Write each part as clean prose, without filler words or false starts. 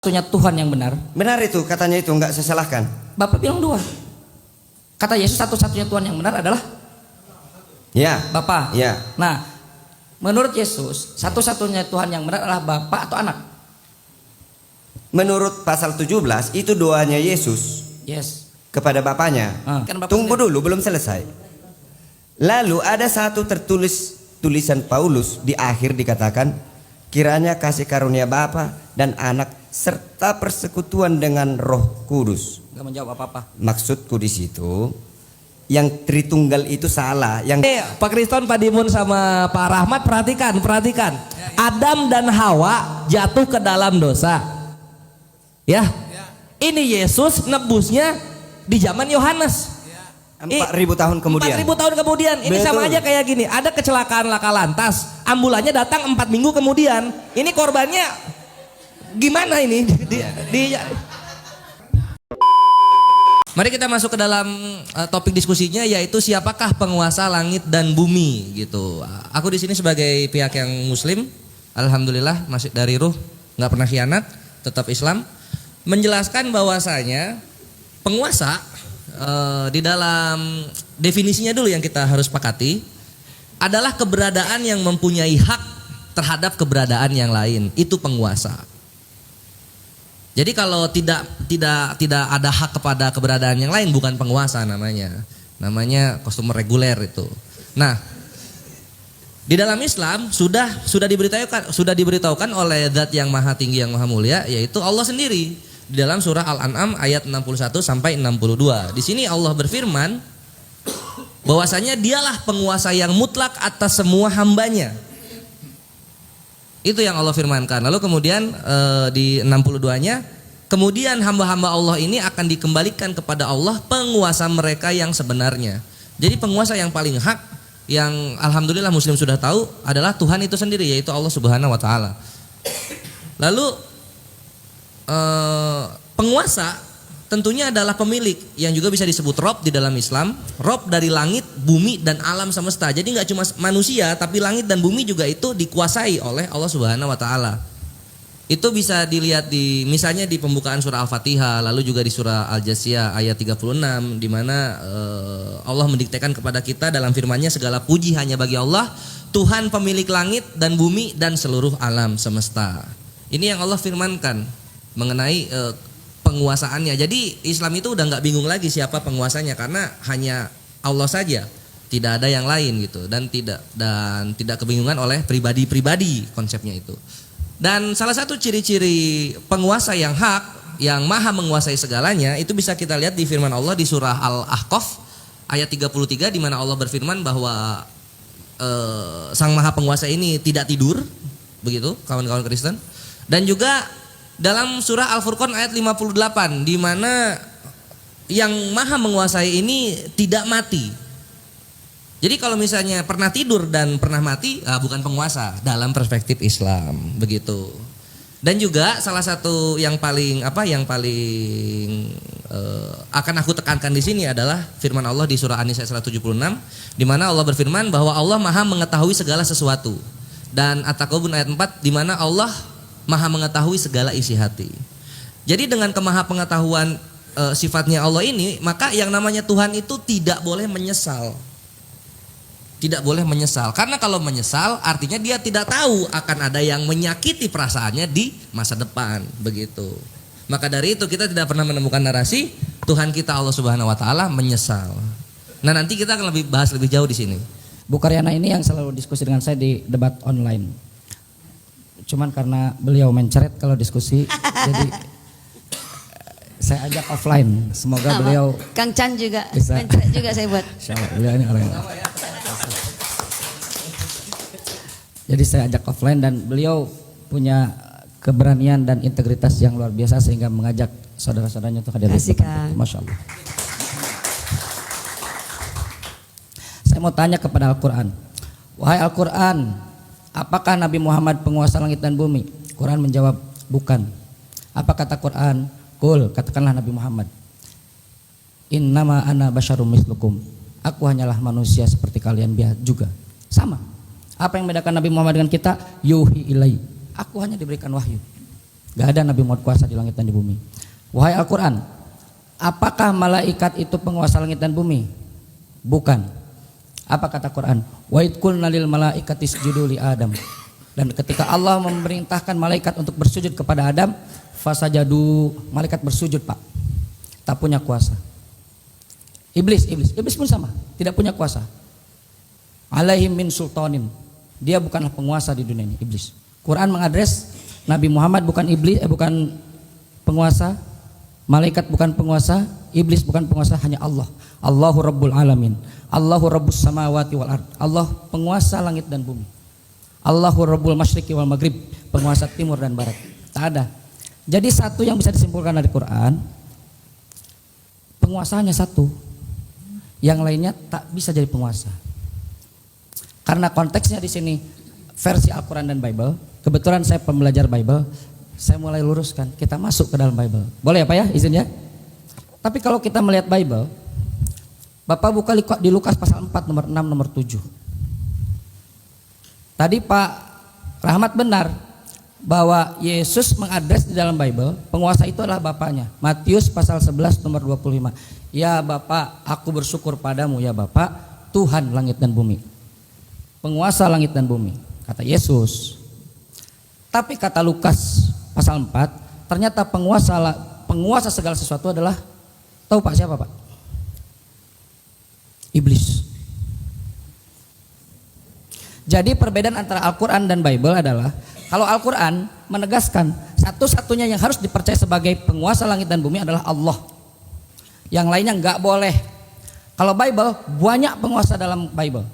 satunya Tuhan yang benar. Benar itu katanya, itu enggak saya salahkan. Bapak bilang dua. Kata Yesus satu-satunya Tuhan yang benar adalah Ya. Bapa. Ya. Nah, menurut Yesus satu-satunya Tuhan yang benar adalah Bapa atau anak? Menurut pasal 17 itu doanya Yesus Yes. kepada Bapaknya. Kan Bapak Tunggu sendiri. dulu, belum selesai. Lalu ada satu tertulis tulisan Paulus di akhir dikatakan, kiranya kasih karunia Bapa dan Anak serta persekutuan dengan Roh Kudus. Gak menjawab apa-apa. Maksudku di situ yang Tritunggal itu salah. Yang Pak Kriston, Pak Dimun sama Pak Rahmat perhatikan. Adam dan Hawa jatuh ke dalam dosa. Ya. Ini Yesus nebusnya di zaman Yohanes. 4.000 tahun kemudian. 4.000 tahun kemudian. Ini Betul. sama aja kayak gini. Ada kecelakaan laka lantas, ambulannya datang 4 minggu kemudian. Ini korbannya gimana ini? Mari kita masuk ke dalam topik diskusinya, yaitu siapakah penguasa langit dan bumi gitu. Aku di sini sebagai pihak yang Muslim, alhamdulillah masih dari ruh, nggak pernah khianat, tetap Islam, menjelaskan bahwasanya penguasa di dalam definisinya dulu yang kita harus sepakati adalah keberadaan yang mempunyai hak terhadap keberadaan yang lain, itu penguasa. Jadi kalau tidak ada hak kepada keberadaan yang lain, bukan penguasa namanya customer reguler itu. Nah, di dalam Islam sudah diberitahukan oleh Zat yang Maha Tinggi yang Maha Mulia, yaitu Allah sendiri di dalam surah Al-An'am ayat 61 sampai 62. Di sini Allah berfirman bahwasanya dialah penguasa yang mutlak atas semua hambanya. Itu yang Allah firmankan. Lalu kemudian di 62-nya, kemudian hamba-hamba Allah ini akan dikembalikan kepada Allah, penguasa mereka yang sebenarnya. Jadi penguasa yang paling hak, yang alhamdulillah Muslim sudah tahu, adalah Tuhan itu sendiri, yaitu Allah Subhanahu wa taala. Lalu penguasa tentunya adalah pemilik, yang juga bisa disebut Rob di dalam Islam. Rob dari langit, bumi, dan alam semesta. Jadi nggak cuma manusia, tapi langit dan bumi juga itu dikuasai oleh Allah Subhanahu wa taala. Itu bisa dilihat misalnya di pembukaan surah Al-Fatihah, lalu juga di surah Al-Jasiyah ayat 36, di mana Allah mendiktekan kepada kita dalam firman-Nya, segala puji hanya bagi Allah, Tuhan pemilik langit dan bumi dan seluruh alam semesta. Ini yang Allah firmankan mengenai penguasaannya. Jadi Islam itu udah nggak bingung lagi siapa penguasanya, karena hanya Allah saja, tidak ada yang lain gitu, dan tidak kebingungan oleh pribadi-pribadi konsepnya itu. Dan salah satu ciri-ciri penguasa yang hak, yang maha menguasai segalanya, itu bisa kita lihat di firman Allah di surah Al-Ahqaf ayat 33, di mana Allah berfirman bahwa sang maha penguasa ini tidak tidur, begitu kawan-kawan Kristen. Dan juga dalam surah Al-Furqan ayat 58, di mana yang maha menguasai ini tidak mati. Jadi kalau misalnya pernah tidur dan pernah mati, bukan penguasa dalam perspektif Islam, begitu. Dan juga salah satu yang paling akan aku tekankan di sini adalah firman Allah di surah An-Nisa 176, di mana Allah berfirman bahwa Allah maha mengetahui segala sesuatu. Dan At-Taqabun ayat 4, di mana Allah maha mengetahui segala isi hati. Jadi dengan kemaha pengetahuan sifatnya Allah ini, maka yang namanya Tuhan itu tidak boleh menyesal. Tidak boleh menyesal. Karena kalau menyesal artinya dia tidak tahu akan ada yang menyakiti perasaannya di masa depan, begitu. Maka dari itu kita tidak pernah menemukan narasi Tuhan kita Allah Subhanahu wa taala menyesal. Nah, nanti kita akan bahas lebih jauh di sini. Bu Karyana ini yang selalu diskusi dengan saya di debat online. Cuman karena beliau mencret kalau diskusi, jadi saya ajak offline. Semoga beliau Kang Chan juga bisa. mencret juga saya buat. Insyaallah beliau ini orang. Jadi saya ajak offline, dan beliau punya keberanian dan integritas yang luar biasa sehingga mengajak saudara-saudaranya untuk hadir. Terima kasih, Kang. Masya Allah. Saya mau tanya kepada Al-Quran. Wahai Al-Quran, apakah Nabi Muhammad penguasa langit dan bumi? Quran menjawab, bukan. Apa kata Quran? Qul, katakanlah Nabi Muhammad, innama ana basyarum mislukum. Aku hanyalah manusia seperti kalian juga. Sama. Apa yang membedakan Nabi Muhammad dengan kita? Yuhi ilai. Aku hanya diberikan wahyu. Gak ada Nabi Muhammad kuasa di langit dan di bumi. Wahai Al-Quran, apakah malaikat itu penguasa langit dan bumi? Bukan. Apa kata Quran? Wa idh qulna lil malaikati isjudu li Adam. Dan ketika Allah memerintahkan malaikat untuk bersujud kepada Adam, fasajadu, malaikat bersujud, Pak. Tak punya kuasa. Iblis pun sama, tidak punya kuasa. Alaihim min sultanin. Dia bukanlah penguasa di dunia ini, iblis. Quran mengadres Nabi Muhammad bukan iblis, bukan penguasa, malaikat bukan penguasa, iblis bukan penguasa, hanya Allah. Allahu Rabbul Alamin. Allahu Rabbus Samawati wal Ard. Allah penguasa langit dan bumi. Allahu Rabbul Masyriqi wal Maghrib, penguasa timur dan barat. Tak ada. Jadi satu yang bisa disimpulkan dari Quran, penguasanya satu, yang lainnya tak bisa jadi penguasa. Karena konteksnya di sini versi Al-Quran dan Bible. Kebetulan saya pembelajar Bible, saya mulai luruskan. Kita masuk ke dalam Bible. Boleh ya Pak ya, izin ya. Tapi kalau kita melihat Bible, Bapak buka di Lukas pasal 4 nomor 6 nomor 7. Tadi Pak Rahmat benar bahwa Yesus mengadres di dalam Bible, penguasa itu adalah Bapaknya. Matius pasal 11 nomor 25. Ya Bapa, aku bersyukur padamu ya Bapa, Tuhan langit dan bumi. Penguasa langit dan bumi, kata Yesus. Tapi kata Lukas pasal 4, ternyata penguasa segala sesuatu adalah, tahu Pak siapa Pak? Iblis. Jadi perbedaan antara Al-Quran dan Bible adalah, kalau Al-Quran menegaskan satu-satunya yang harus dipercaya sebagai penguasa langit dan bumi adalah Allah. Yang lainnya nggak boleh. Kalau Bible banyak penguasa dalam Bible.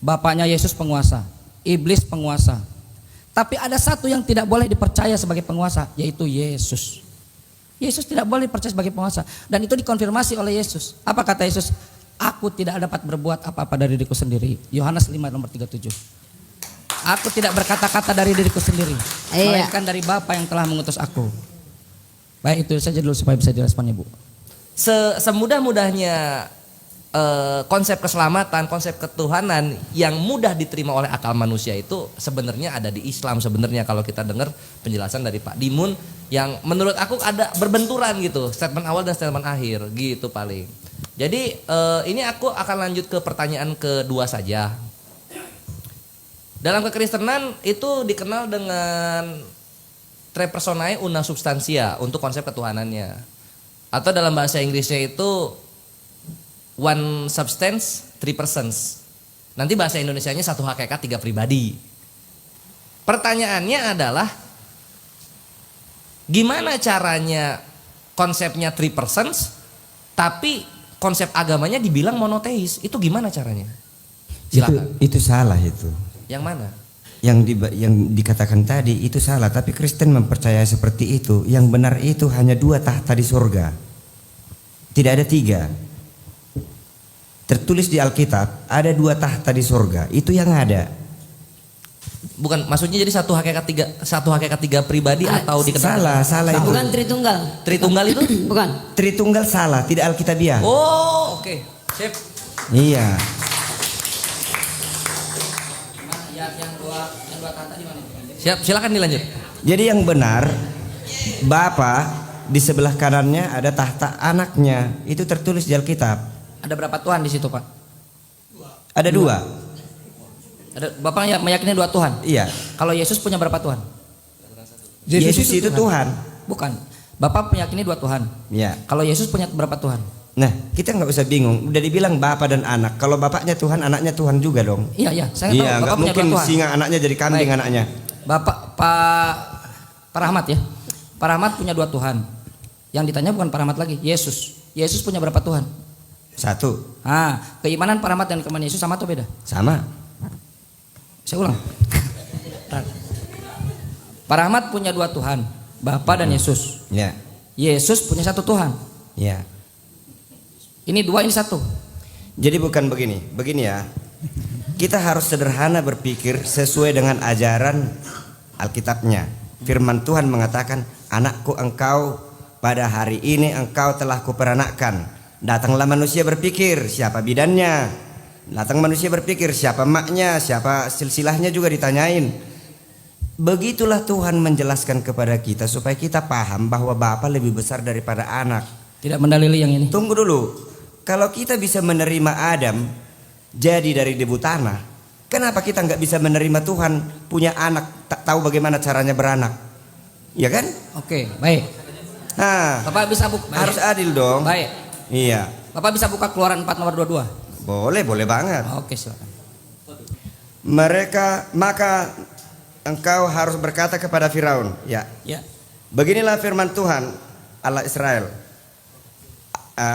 Bapaknya Yesus penguasa, iblis penguasa. Tapi ada satu yang tidak boleh dipercaya sebagai penguasa, yaitu Yesus. Yesus tidak boleh dipercaya sebagai penguasa. Dan itu dikonfirmasi oleh Yesus. Apa kata Yesus? Aku tidak dapat berbuat apa-apa dari diriku sendiri. Yohanes 5 nomor 37. Aku tidak berkata-kata dari diriku sendiri, melainkan dari Bapa yang telah mengutus aku. Baik, itu saja dulu supaya bisa direspon Ibu. Semudah-mudahnya konsep keselamatan, konsep ketuhanan yang mudah diterima oleh akal manusia itu sebenarnya ada di Islam sebenarnya, kalau kita dengar penjelasan dari Pak Dimun yang menurut aku ada berbenturan gitu, statement awal dan statement akhir gitu paling. Jadi ini aku akan lanjut ke pertanyaan kedua saja. Dalam kekristenan itu dikenal dengan tre personae una substantia untuk konsep ketuhanannya. Atau dalam bahasa Inggrisnya itu one substance, three persons. Nanti bahasa Indonesianya satu hakikat, tiga pribadi. Pertanyaannya adalah gimana caranya konsepnya three persons tapi konsep agamanya dibilang monoteis? Itu gimana caranya? Silakan. Itu salah itu. Yang mana? Yang dikatakan tadi itu salah, tapi Kristen mempercayai seperti itu. Yang benar itu hanya 2 tahta di surga. Tidak ada 3. Tertulis di Alkitab ada 2 tahta di surga. Itu yang ada. Bukan, maksudnya jadi satu hakikat tiga pribadi atau dikenal? Salah itu. Bukan Tritunggal. Tritunggal itu? Bukan. Tritunggal salah, tidak Alkitabiah. Oh, oke. Sip. Iya. Siap, silakan dilanjut. Jadi yang benar, Bapa di sebelah kanannya ada tahta anaknya. Itu tertulis di Alkitab. Ada berapa Tuhan di situ Pak? Ada 2. Ada, Bapak meyakini 2 Tuhan? Iya. Kalau Yesus punya berapa Tuhan? Yesus itu Tuhan. Bukan. Bapak meyakini 2 Tuhan. Iya. Kalau Yesus punya berapa Tuhan? Nah, kita nggak usah bingung. Udah dibilang Bapa dan anak. Kalau bapaknya Tuhan, anaknya Tuhan juga dong. Iya. Saya Iya, tahu. nggak Bapak punya mungkin 2 Tuhan. singa anaknya jadi kambing Baik. anaknya. Pak Rahmat ya. Pak Rahmat punya 2 Tuhan. Yang ditanya bukan Pak Rahmat lagi, Yesus. Yesus punya berapa Tuhan? 1. Keimanan Pak Rahmat dan keimanan Yesus sama atau beda? Sama. Saya ulang. Pak Rahmat punya 2 Tuhan, Bapa dan Yesus. Ya. Yesus punya 1 Tuhan. Ya. Ini 2, ini 1. Jadi bukan begini ya. Kita harus sederhana berpikir sesuai dengan ajaran Alkitabnya. Firman Tuhan mengatakan, anakku engkau, pada hari ini engkau telah kuperanakkan. Datanglah manusia berpikir siapa bidannya. Datang manusia berpikir siapa maknya, siapa silsilahnya juga ditanyain. Begitulah Tuhan menjelaskan kepada kita supaya kita paham bahwa Bapa lebih besar daripada anak. Tidak mendalili yang ini. Tunggu dulu. Kalau kita bisa menerima Adam jadi dari debu tanah, kenapa kita nggak bisa menerima Tuhan punya anak, tak tahu bagaimana caranya beranak? Ya kan? Oke, baik. Nah, Bapak bisa buka. harus adil dong. Baik. Iya. Bapak bisa buka Keluaran 4 nomor 22. Boleh banget. Oke, silakan. Maka engkau harus berkata kepada Firaun, ya. Ya. Beginilah firman Tuhan Allah Israel.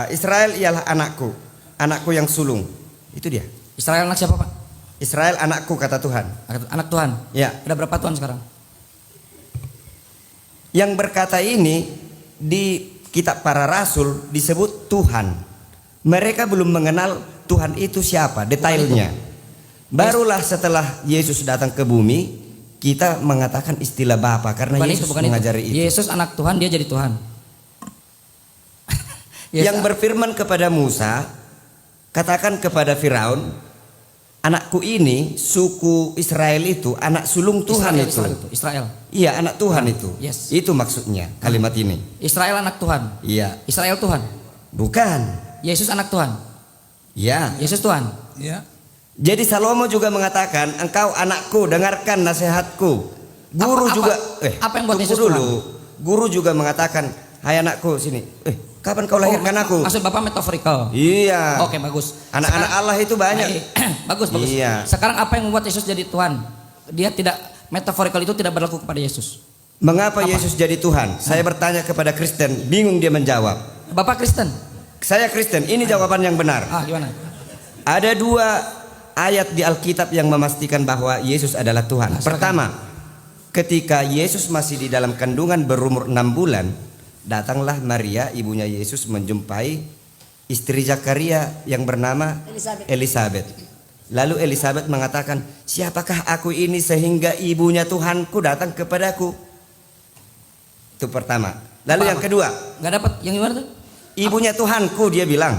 Israel ialah anakku, anakku yang sulung. Itu dia. Israel anak siapa, Pak? Israel anakku kata Tuhan. Anak Tuhan. Ya. Ada berapa Tuhan sekarang? Yang berkata ini di kitab para rasul disebut Tuhan. Mereka belum mengenal Tuhan itu siapa, detailnya. Barulah setelah Yesus datang ke bumi, kita mengatakan istilah Bapa karena Yesus mengajari itu. Yesus anak Tuhan, dia jadi Tuhan. Yang berfirman kepada Musa, katakan kepada Firaun, anakku ini, suku Israel itu, anak sulung Tuhan Israel. Iya, anak Tuhan itu. Yes. Itu maksudnya kalimat ini. Israel anak Tuhan. Iya. Israel Tuhan. Bukan. Yesus anak Tuhan. Ya. Yesus Tuhan. Ya. Jadi Salomo juga mengatakan, engkau anakku, dengarkan nasihatku. Guru juga. Apa yang buat tunggu Yesus dulu. Tuhan? Guru juga mengatakan, hai anakku sini. Kapan kau lahirkan aku? Maksud Bapak metaforikal. Iya. Oke, bagus. Anak-anak Allah itu banyak. Bagus. Iya. Sekarang apa yang membuat Yesus jadi Tuhan? Dia tidak, metaforikal itu tidak berlaku kepada Yesus. Mengapa Yesus jadi Tuhan? Saya bertanya kepada Kristen, bingung dia menjawab. Bapak Kristen? Saya Kristen, ini jawaban yang benar. Gimana? Ada 2 ayat di Alkitab yang memastikan bahwa Yesus adalah Tuhan. Pertama, ketika Yesus masih di dalam kandungan berumur 6 bulan, datanglah Maria, ibunya Yesus, menjumpai istri Zakaria yang bernama Elisabeth. Lalu Elisabeth mengatakan, siapakah aku ini sehingga ibunya Tuhanku datang kepadaku? Itu pertama. Lalu yang kedua, Gak dapat yang gimana tuh? ibunya Tuhanku, dia bilang.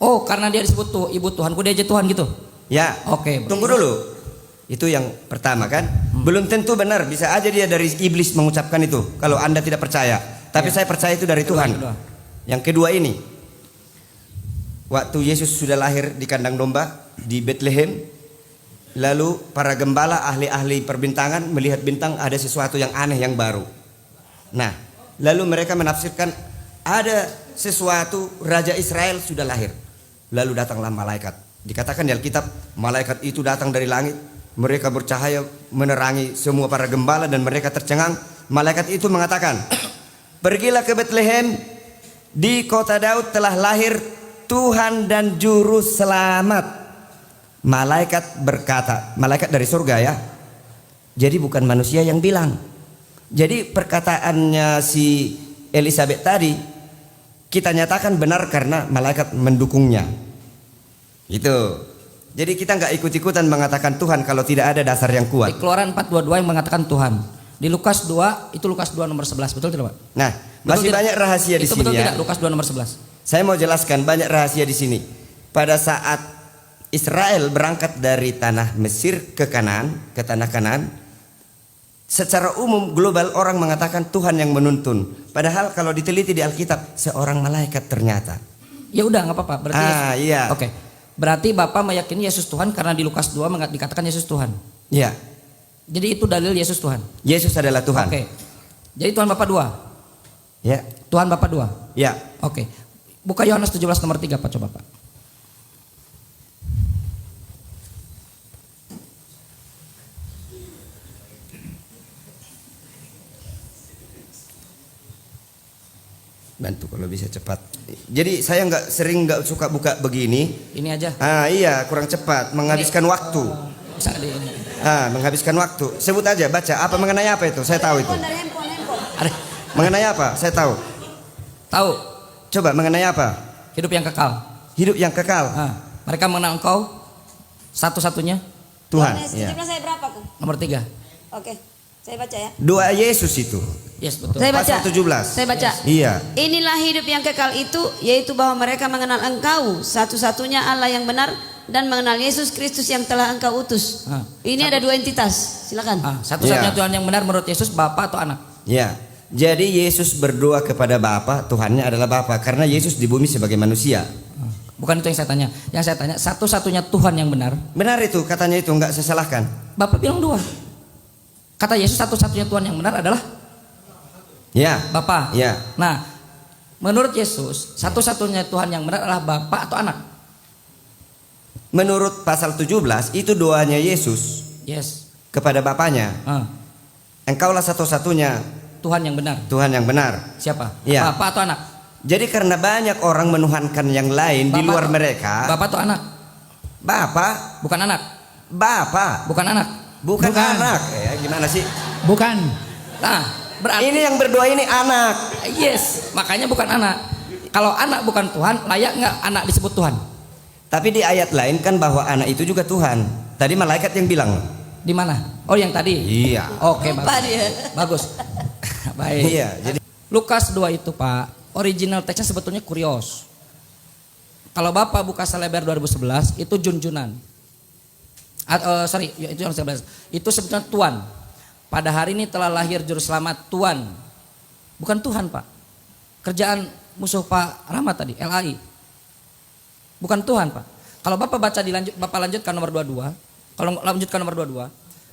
Oh, karena dia disebut tuh ibu Tuhanku, dia aja Tuhan gitu. Ya. Oke. Tunggu dulu. Itu yang pertama kan. Belum tentu benar, bisa aja dia dari iblis mengucapkan itu kalau Anda tidak percaya. Tapi saya percaya itu dari Tuhan. Yang kedua ini, waktu Yesus sudah lahir di kandang domba di Bethlehem, lalu para gembala, ahli-ahli perbintangan melihat bintang ada sesuatu yang aneh, yang baru. Nah, lalu mereka menafsirkan ada sesuatu, Raja Israel sudah lahir. Lalu datanglah malaikat. Dikatakan di Alkitab, malaikat itu datang dari langit. Mereka bercahaya menerangi semua para gembala dan mereka tercengang. Malaikat itu mengatakan, pergilah ke Bethlehem, di kota Daud telah lahir Tuhan dan Juru Selamat. Malaikat berkata, malaikat dari surga ya. Jadi bukan manusia yang bilang. Jadi perkataannya si Elisabeth tadi kita nyatakan benar karena malaikat mendukungnya. Itu. Jadi kita nggak ikut-ikutan mengatakan Tuhan kalau tidak ada dasar yang kuat. Di Keluaran 4:22 yang mengatakan Tuhan. Di Lukas 2, itu Lukas 2 nomor 11, betul tidak, Pak? Nah, masih banyak rahasia di itu sini betul ya. tidak? Lukas 2 nomor 11. Saya mau jelaskan banyak rahasia di sini. Pada saat Israel berangkat dari tanah Mesir ke Kanaan, ke tanah Kanaan, secara umum global orang mengatakan Tuhan yang menuntun. Padahal kalau diteliti di Alkitab seorang malaikat ternyata. Ya udah nggak apa-apa. Berarti iya. Oke. Berarti Bapak meyakini Yesus Tuhan karena di Lukas 2 dikatakan Yesus Tuhan. Iya. Jadi itu dalil Yesus Tuhan. Yesus adalah Tuhan. Oke. Jadi Tuhan Bapak 2. Ya. Tuhan Bapak 2. Ya. Oke. Buka Yohanes 17 nomor 3 Pak, coba Pak. Bantu kalau bisa cepat. Jadi saya nggak suka buka begini. Ini aja. Iya, kurang cepat, menghabiskan waktu. Bisa di ini. Menghabiskan waktu. Sebut aja, baca. Apa mengenai apa itu? Saya tahu itu. Ada. Mengenai apa? Saya tahu. Tahu. Coba mengenai apa? Hidup yang kekal. Hidup yang kekal. Mereka mengenal Engkau satu-satunya Tuhan. Yohanes Ya. 17 ayat berapa tuh? nomor 3. Oke, saya baca ya. Doa Yesus itu. Yes, betul. Saya baca. Pasal 17. Saya baca. Iya. Inilah hidup yang kekal itu, yaitu bahwa mereka mengenal Engkau satu-satunya Allah yang benar dan mengenal Yesus Kristus yang telah engkau utus. Ini ada dua entitas. Silakan. Satu-satunya Ya. Tuhan yang benar menurut Yesus Bapa atau anak? Ya. Jadi Yesus berdoa kepada Bapa, Tuhannya adalah Bapa karena Yesus di bumi sebagai manusia. Bukan itu yang saya tanya. Yang saya tanya satu-satunya Tuhan yang benar. Benar itu, katanya itu enggak saya salahkan. Bapak bilang dua. Kata Yesus satu-satunya Tuhan yang benar adalah Ya. Bapa. Ya. Nah, menurut Yesus satu-satunya Tuhan yang benar adalah Bapa atau anak? Menurut pasal 17 itu doanya Yesus Yes. kepada Bapanya. Engkaulah satu-satunya Tuhan yang benar. Tuhan yang benar. Siapa? Ya. Bapa atau anak? Jadi karena banyak orang menuhankan yang lain di Bapak luar atau- mereka. Bapak atau anak? Bapa, Bukan anak. Bapa, Bukan anak. bukan Bukan. anak. Ya, gimana sih? Bukan. Nah, berarti Ini yang berdoa ini anak. yes, makanya bukan anak. Kalau anak bukan Tuhan, layak nggak anak disebut Tuhan? Tapi di ayat lain kan bahwa anak itu juga Tuhan. Tadi malaikat yang bilang. Di mana? Oh, yang tadi. Iya. Oke, Lupa bagus. dia. Bagus. Baik. Iya, jadi Lukas 2 itu, Pak, original teksnya sebetulnya kurios. Kalau Bapak buka Seleber 2011 itu junjunan. Sorry, itu yang 11. Itu sebetulnya Tuhan. Pada hari ini telah lahir juru selamat Tuhan. Bukan Tuhan, Pak. Kerjaan musuh Pak Rahmat tadi, LAI. Bukan Tuhan, Pak. Kalau Bapak baca Bapak lanjutkan nomor 22. Kalau lanjutkan nomor 22,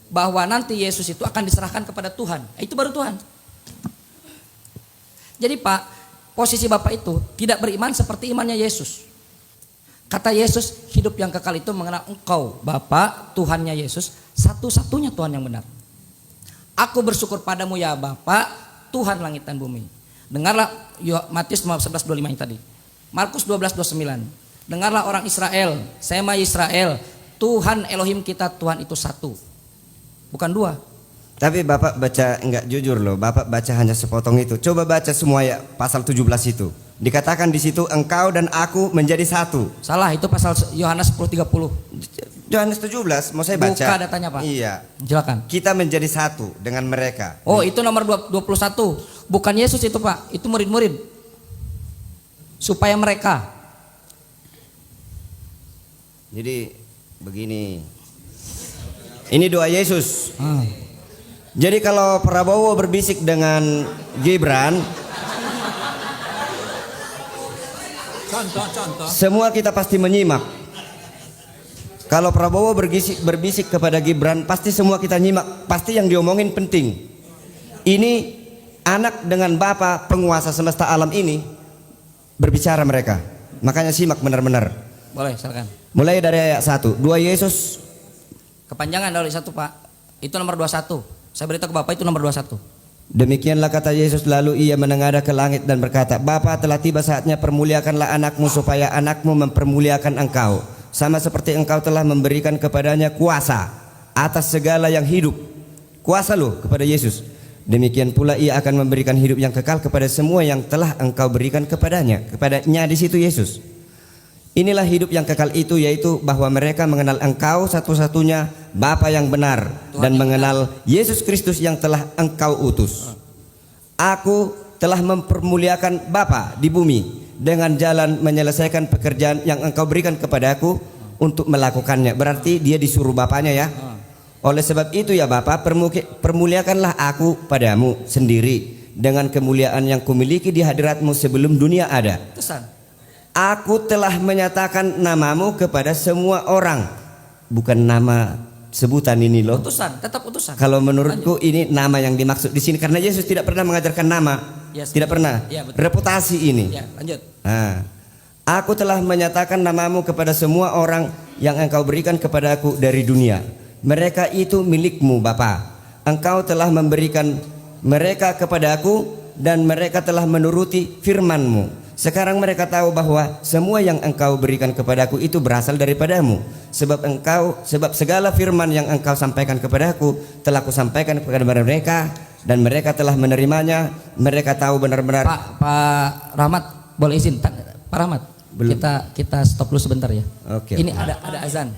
bahwa nanti Yesus itu akan diserahkan kepada Tuhan. Itu baru Tuhan. Jadi Pak, posisi Bapak itu tidak beriman seperti imannya Yesus. Kata Yesus, hidup yang kekal itu mengenal engkau, Bapa, Tuhannya Yesus, satu-satunya Tuhan yang benar. Aku bersyukur padamu ya Bapa, Tuhan langit dan bumi. Dengarlah Matius 11:25 yang tadi. Markus 12:29. Dengarlah orang Israel, Sema Israel, Tuhan Elohim kita, Tuhan itu satu. Bukan dua. tapi Bapak baca enggak jujur loh. Bapak baca hanya sepotong itu. Coba baca semua ya pasal 17 itu. Dikatakan di situ engkau dan aku menjadi satu. Salah, itu pasal Yohanes 10:30. Yohanes 17 mau saya baca. Buka datanya, Pak. Iya. Silakan. Kita menjadi satu dengan mereka. Oh, itu nomor 21. Bukan Yesus itu, Pak. Itu murid-murid. Supaya mereka. Jadi begini. Ini doa Yesus. Jadi kalau Prabowo berbisik dengan Gibran, Contoh. semua kita pasti menyimak. Kalau Prabowo berbisik kepada Gibran, pasti semua kita nyimak. Pasti yang diomongin penting. Ini anak dengan Bapa penguasa semesta alam ini berbicara mereka. Makanya simak benar-benar. Boleh, silakan. Mulai dari ayat 1. Dua Yesus. Kepanjangan dari satu, Pak. Itu nomor 21. Saya beritahu ke Bapak itu nomor 21. Demikianlah kata Yesus, lalu ia menengadah ke langit dan berkata, Bapa, telah tiba saatnya, permuliakanlah anakmu supaya anakmu mempermuliakan engkau, sama seperti engkau telah memberikan kepadanya kuasa atas segala yang hidup. Kuasa loh kepada Yesus. Demikian pula ia akan memberikan hidup yang kekal kepada semua yang telah engkau berikan kepadanya. Kepadanya di situ Yesus. Inilah hidup yang kekal itu, yaitu bahwa mereka mengenal engkau satu-satunya Bapa yang benar, dan mengenal Yesus Kristus yang telah engkau utus. Aku telah mempermuliakan Bapa di bumi dengan jalan menyelesaikan pekerjaan yang engkau berikan kepadaku untuk melakukannya. Berarti dia disuruh Bapanya ya. Oleh sebab itu ya Bapa, permuliakanlah aku padamu sendiri dengan kemuliaan yang kumiliki di hadiratmu sebelum dunia ada. Utusan. Aku telah menyatakan namamu kepada semua orang. Bukan nama sebutan ini loh. Utusan, tetap utusan. Kalau menurutku ini nama yang dimaksud di sini, karena Yesus tidak pernah mengajarkan nama. Yes, Tidak pernah. Ya, betul. Reputasi ini. Ya, lanjut. Nah, aku telah menyatakan namamu kepada semua orang yang engkau berikan kepadaku dari dunia. Mereka itu milikmu Bapa. Engkau telah memberikan mereka kepadaku dan mereka telah menuruti firman-Mu. Sekarang mereka tahu bahwa semua yang engkau berikan kepadaku itu berasal daripadamu. Sebab segala firman yang engkau sampaikan kepadaku telah kusampaikan kepada mereka, dan mereka telah menerimanya. Mereka tahu benar-benar. Pak Rahmat, boleh izin? Pak Rahmat, Belum. kita stop dulu sebentar ya. Oke. Ini ada azan.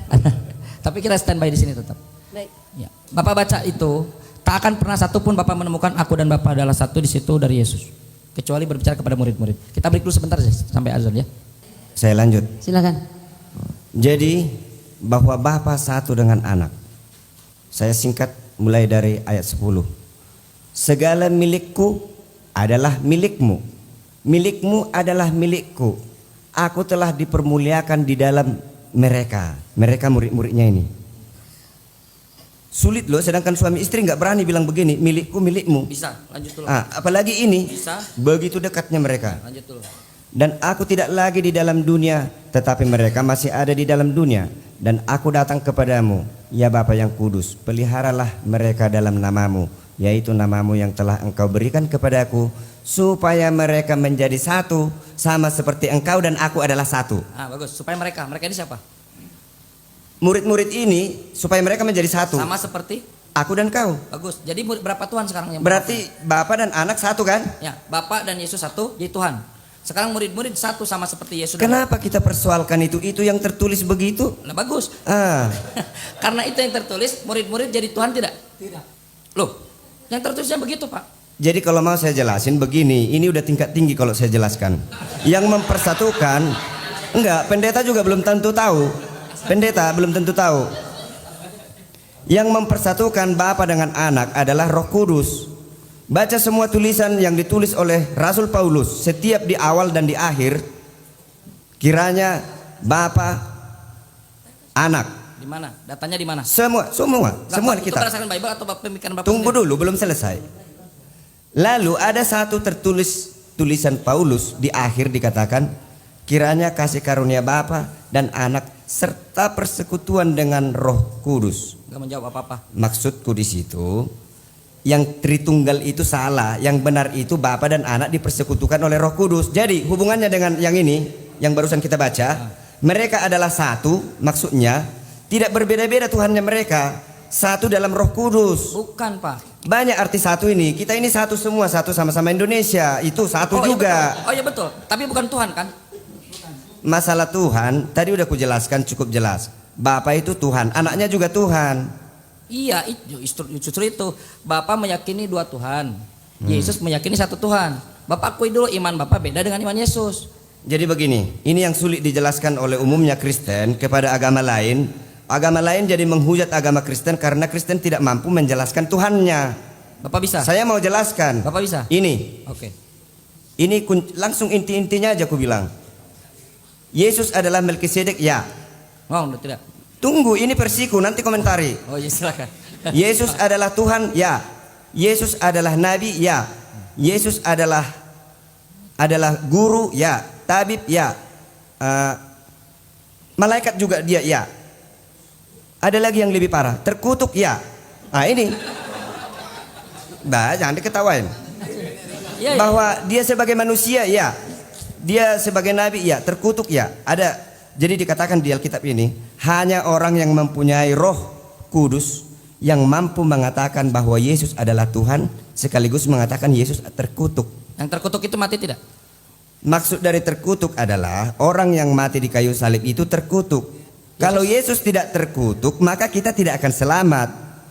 Tapi kita standby di sini tetap. Baik. Ya. Bapak baca itu, tak akan pernah satupun Bapak menemukan aku dan Bapak adalah satu di situ dari Yesus. Kecuali berbicara kepada murid-murid. Kita break dulu sebentar sampai azan ya. Saya lanjut. Silakan. Jadi bahwa Bapa satu dengan anak. Saya singkat mulai dari ayat 10. Segala milikku adalah milikmu, milikmu adalah milikku. Aku telah dipermuliakan di dalam mereka murid-muridnya ini. Sulit loh, sedangkan suami istri nggak berani bilang begini, milikku milikmu. Bisa, lanjut dulu. Apalagi ini, Bisa. begitu dekatnya mereka. Lanjut dulu. Dan aku tidak lagi di dalam dunia, tetapi mereka masih ada di dalam dunia. Dan aku datang kepadamu, ya Bapa yang kudus, peliharalah mereka dalam namamu, yaitu namamu yang telah engkau berikan kepadaku, supaya mereka menjadi satu, sama seperti engkau dan aku adalah satu. Bagus. Supaya mereka ini siapa? Murid-murid ini, supaya mereka menjadi satu, Sama seperti aku dan kau. bagus. Jadi berapa Tuhan sekarang yang Berarti Bapa dan anak satu kan? ya, Bapa dan Yesus satu, jadi Tuhan. Sekarang murid-murid satu sama seperti Yesus. dan Kenapa kita persoalkan itu? Itu yang tertulis begitu. Nah, bagus. Karena Karena itu yang tertulis, murid-murid jadi Tuhan tidak? Tidak. Loh, yang tertulisnya begitu, Pak. Jadi kalau mau saya jelasin begini, ini udah tingkat tinggi kalau saya jelaskan. Yang mempersatukan, enggak, pendeta juga belum tentu tahu. Pendeta belum tentu tahu. Yang mempersatukan Bapa dengan anak adalah Roh Kudus. Baca semua tulisan yang ditulis oleh Rasul Paulus, setiap di awal dan di akhir, kiranya Bapa, anak. Di mana? Datanya di mana? Semua di Itu kitab. berdasarkan Bible atau pemikiran Bapak? Tunggu sendiri? dulu, belum selesai. Lalu ada satu tertulis tulisan Paulus di akhir dikatakan, kiranya kasih karunia Bapa dan anak serta persekutuan dengan Roh Kudus. Enggak menjawab apa-apa. Maksudku di situ, yang Tritunggal itu salah, yang benar itu Bapa dan anak dipersekutukan oleh Roh Kudus. Jadi hubungannya dengan yang ini, yang barusan kita baca, mereka adalah satu, maksudnya tidak berbeda-beda Tuhannya mereka, satu dalam Roh Kudus. Bukan, Pak. Banyak arti satu ini. Kita ini satu semua, satu sama-sama Indonesia. Itu satu juga. Iya betul. Tapi bukan Tuhan kan? Masalah Tuhan tadi udah kujelaskan cukup jelas. Bapa itu Tuhan, anaknya juga Tuhan. Iya, justru itu. Bapak meyakini dua Tuhan. Yesus meyakini satu Tuhan. Bapak akui dulu iman Bapak beda dengan iman Yesus. Jadi begini, ini yang sulit dijelaskan oleh umumnya Kristen kepada agama lain. Agama lain jadi menghujat agama Kristen karena Kristen tidak mampu menjelaskan Tuhannya. Bapak bisa? Saya mau jelaskan. Bapak bisa? Ini. Oke. Ini langsung inti-intinya aja aku bilang. Yesus adalah Melkisedek, ya. Oh, tidak. Tunggu, ini versiku, nanti komentari. Oh, iya silakan. Yesus adalah Tuhan, ya. Yesus adalah nabi, ya. Yesus adalah guru, ya. Tabib, ya. Malaikat juga dia, ya. Ada lagi yang lebih parah, terkutuk, ya. Ini. Jangan diketawain. Iya, Bahwa dia sebagai manusia, ya. Dia sebagai nabi, ya. Terkutuk, ya. Ada. Jadi dikatakan di Alkitab ini, hanya orang yang mempunyai Roh Kudus yang mampu mengatakan bahwa Yesus adalah Tuhan, sekaligus mengatakan Yesus terkutuk. Yang terkutuk itu mati tidak? Maksud dari terkutuk adalah orang yang mati di kayu salib itu terkutuk. Kalau Yesus tidak terkutuk, maka kita tidak akan selamat.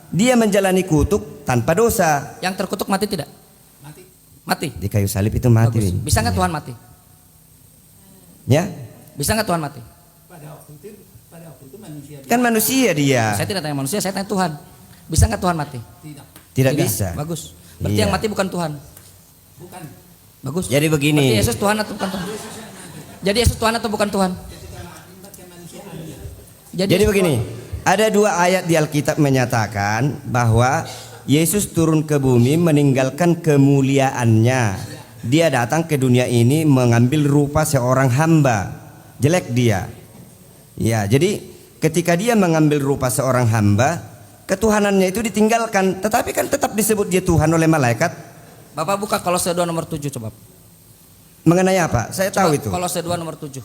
Dia menjalani kutuk tanpa dosa. Yang terkutuk mati tidak? Mati. Di kayu salib itu mati. Bagus. Bisa nggak Tuhan mati? Ya? Bisa nggak Tuhan mati? Pada waktu itu manusia Kan manusia dia. Saya tidak tanya manusia, saya tanya Tuhan. Bisa nggak Tuhan mati? Tidak bisa. Bagus. Berarti Iya. yang mati bukan Tuhan. bukan Bagus. Jadi begini. Berarti Yesus Tuhan atau bukan Tuhan? Jadi Yesus Tuhan atau bukan Tuhan? Jadi Yesus begini. Ada dua ayat di Alkitab menyatakan bahwa Yesus turun ke bumi meninggalkan kemuliaannya. Dia datang ke dunia ini mengambil rupa seorang hamba. Jelek dia. Ya, jadi ketika dia mengambil rupa seorang hamba, ketuhanannya itu ditinggalkan, tetapi kan tetap disebut dia Tuhan oleh malaikat. Bapak buka Kolose 2 nomor 7 coba. Mengenai apa? Saya tahu itu. Kolose 2 nomor 7.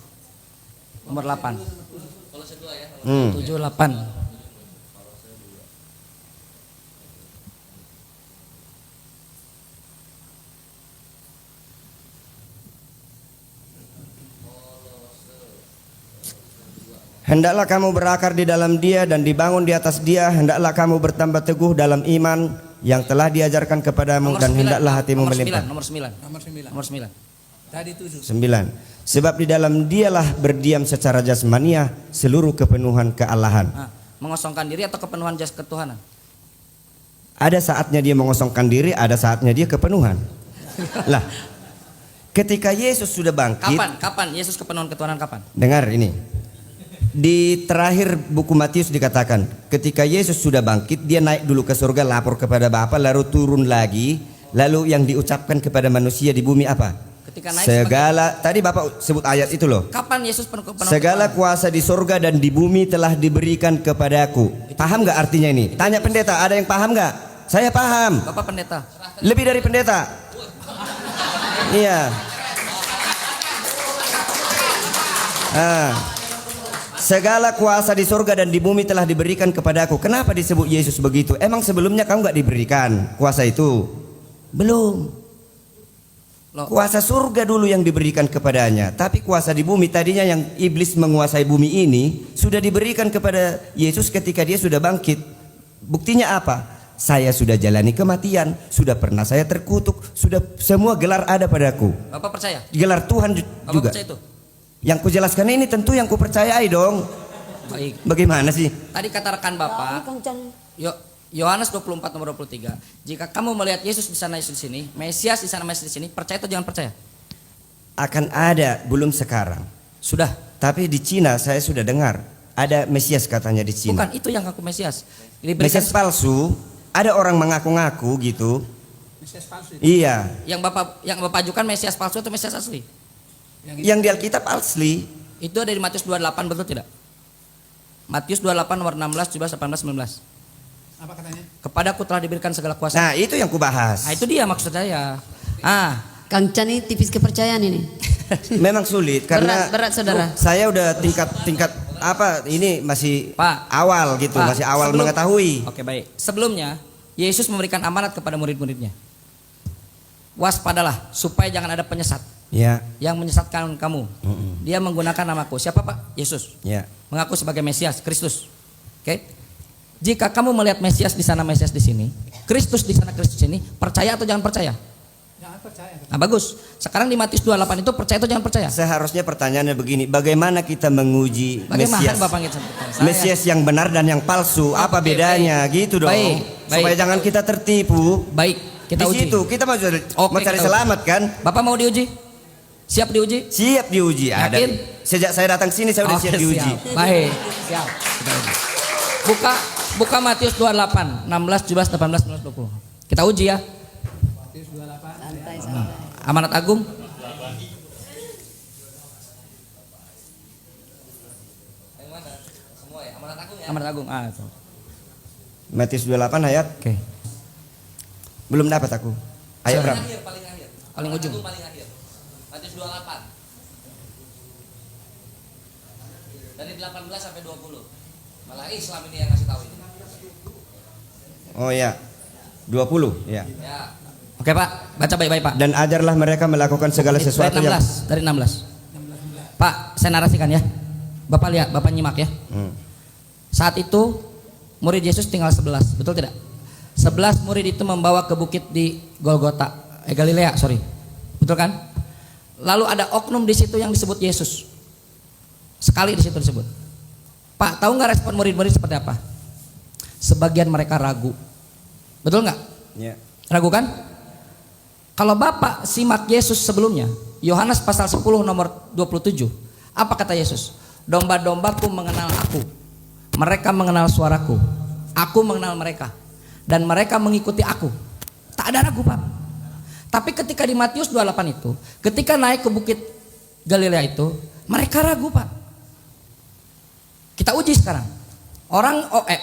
Nomor 8. 7 8. Hendaklah kamu berakar di dalam dia dan dibangun di atas dia. Hendaklah kamu bertambah teguh dalam iman yang telah diajarkan kepadamu, dan hendaklah hatimu melimpah. Nomor 9. nomor 9. Nomor 9. Tadi 7. 9. Sebab di dalam dialah berdiam secara jasmaniah seluruh kepenuhan kealahan. Mengosongkan diri atau kepenuhan jas ketuhanan? Ada saatnya dia mengosongkan diri, ada saatnya dia kepenuhan. Lah, ketika Yesus sudah bangkit, Kapan Yesus kepenuhan ketuhanan kapan? dengar ini. Di terakhir buku Matius dikatakan, ketika Yesus sudah bangkit, dia naik dulu ke surga, lapor kepada Bapa, lalu turun lagi, lalu yang diucapkan kepada manusia di bumi apa? Ketika naik Segala, tadi Bapak sebut ayat itu loh. kapan Yesus kepenuhan Segala ketuhanan? kuasa di surga dan di bumi telah diberikan kepadaku. Paham nggak artinya ini? Tanya pendeta, ada yang paham nggak? Saya paham. Bapak pendeta. Lebih dari pendeta. Iya. Segala kuasa di surga dan di bumi telah diberikan kepadaku. Kenapa disebut Yesus begitu? Emang sebelumnya kamu nggak diberikan kuasa itu? Belum. Loh, Kuasa surga dulu yang diberikan kepadanya. Tapi kuasa di bumi tadinya yang iblis menguasai bumi ini sudah diberikan kepada Yesus ketika dia sudah bangkit. Buktinya apa? Saya sudah jalani kematian, sudah pernah saya terkutuk, sudah semua gelar ada padaku. Bapak percaya? Gelar Tuhan Bapak juga. percaya itu? Yang kujelaskan ini tentu yang kupercayai dong. Baik. Bagaimana sih? Tadi kata rekan Bapak, Kang Chan. Yohanes 24 nomor 23. Jika kamu melihat Yesus di sana, Yesus di sini, Mesias di sana, Mesias di sini, percaya atau jangan percaya? Akan ada, belum sekarang. Sudah. Tapi di Cina saya sudah dengar ada Mesias katanya di Cina. Bukan itu yang aku Mesias. Mesias palsu. Ada orang mengaku-ngaku gitu. Mesias palsu itu. Iya. Yang Bapak ajukan Mesias palsu atau Mesias asli? Yang di Alkitab asli. Itu ada di Matius 28, betul tidak? Matius 28 nomor 16, 17, 18, 19. Apa katanya? Kepadaku telah diberikan segala kuasa. Nah, itu yang kubahas. Nah, itu dia maksud saya. Kang Chan ini tipis kepercayaan ini. Memang sulit karena Berat, saudara. saya udah tingkat apa ini masih Pak. awal gitu, Pak, masih awal sebelum- mengetahui. Oke, baik. Sebelumnya, Yesus memberikan amanat kepada murid-muridnya. Waspadalah supaya jangan ada penyesat Ya, yang menyesatkan kamu. Dia menggunakan namaku. Siapa, Pak? Yesus. ya. Mengaku sebagai Mesias, Kristus. Oke? Jika kamu melihat Mesias di sana, Mesias di sini, Kristus di sana, Kristus di sini, percaya atau jangan percaya? Jangan percaya. Nah, bagus. Sekarang di Matius 28 itu percaya atau jangan percaya? Seharusnya pertanyaannya begini, bagaimana kita menguji Bagaimana Mesias? Bapak ngecek saya? Mesias yang benar dan yang palsu, apa Oke, bedanya? Gitu dong. Baik, Supaya baik. jangan kita tertipu. Baik, kita Di uji. situ kita mau cari, Oke, mau cari kita uji. selamat kan? Bapak mau diuji? Siap diuji? Siap diuji. Ada. Yakin? Sejak saya datang sini saya udah Oke, siap diuji. siap. Baik, siap. Kita uji. Buka Matius 28, 16, 17, 18, 19, 20. Kita uji ya. Matius 28. Santai, santai. Amanat Agung. Amanat Agung. Itu. Matius 28 ayat. Oke. Belum dapat aku. Ayat berapa? Paling akhir. Paling ujung. Paling akhir. Matius 28. Dari 18 sampai 20. Malah Islam ini yang kasih tahu ini. Oh ya. 20 ya. Ya. Oke, Pak. Baca baik-baik, Pak. Dan ajarlah mereka melakukan segala sesuatu yang Dari 16. Pak, saya narasikan ya. Bapak lihat, Bapak nyimak ya. Saat itu murid Yesus tinggal 11, betul tidak? 11 murid itu membawa ke bukit di Golgota, Galilea, sorry. Betul kan? Lalu ada oknum di situ yang disebut Yesus. Sekali di situ disebut. Pak, tahu nggak respon murid-murid seperti apa? Sebagian mereka ragu. Betul nggak? ya. Ragu kan? Kalau Bapak simak Yesus sebelumnya, Yohanes pasal 10 nomor 27. Apa kata Yesus? Domba-dombaku mengenal aku. Mereka mengenal suaraku. Aku mengenal mereka. Dan mereka mengikuti aku. Tak ada ragu, Pak. Tapi ketika di Matius 28 itu, ketika naik ke bukit Galilea itu, mereka ragu, Pak. Kita uji sekarang.